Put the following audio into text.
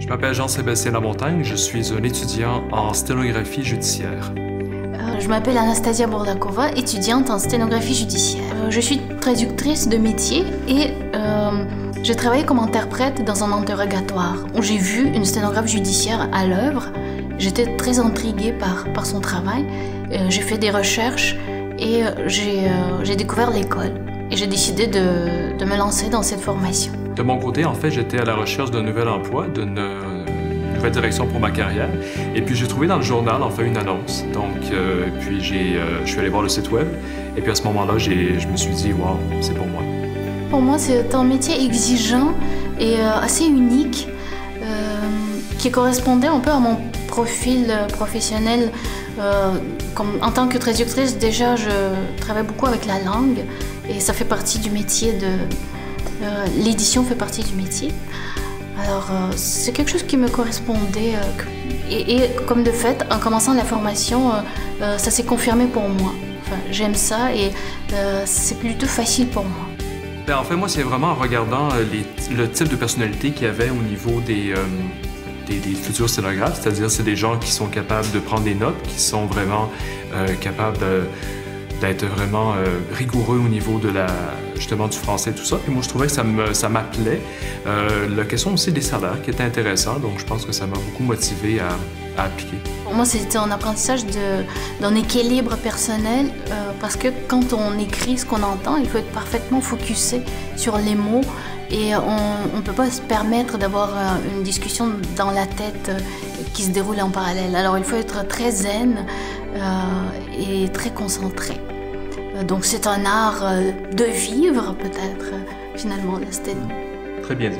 Je m'appelle Jean-Sébastien Lamontagne, je suis un étudiant en sténographie judiciaire. Je m'appelle Anastasia Bourdakova, étudiante en sténographie judiciaire. Je suis traductrice de métier et j'ai travaillé comme interprète dans un interrogatoire où j'ai vu une sténographe judiciaire à l'œuvre. J'étais très intriguée par son travail. J'ai fait des recherches et j'ai découvert l'école. Et j'ai décidé de me lancer dans cette formation. De mon côté, en fait, j'étais à la recherche d'un nouvel emploi, d'une nouvelle direction pour ma carrière. Et puis, j'ai trouvé dans le journal, en fait, une annonce. Donc, puis je suis allé voir le site web. Et puis, à ce moment-là, je me suis dit, wow, c'est pour moi. Pour moi, c'est un métier exigeant et assez unique qui correspondait un peu à mon profil professionnel. En tant que traductrice, déjà, je travaille beaucoup avec la langue et ça fait partie du métier l'édition fait partie du métier. Alors, c'est quelque chose qui me correspondait et comme de fait, en commençant la formation, ça s'est confirmé pour moi. Enfin, j'aime ça et c'est plutôt facile pour moi. Ben, en fait, moi, c'est vraiment en regardant le type de personnalité qu'il y avait au niveau des futurs sténographes, c'est-à-dire c'est des gens qui sont capables de prendre des notes, qui sont vraiment capables d'être vraiment rigoureux au niveau de justement du français et tout ça. Puis moi, je trouvais que ça m'appelait. La question aussi des salaires qui était intéressant, donc je pense que ça m'a beaucoup motivé à appliquer. Pour moi, c'était un apprentissage d'un équilibre personnel parce que quand on écrit ce qu'on entend, il faut être parfaitement focusé sur les mots et on ne peut pas se permettre d'avoir une discussion dans la tête qui se déroule en parallèle. Alors, il faut être très zen et très concentré. Donc, c'est un art de vivre, peut-être, finalement, la sténo. Très bien dit.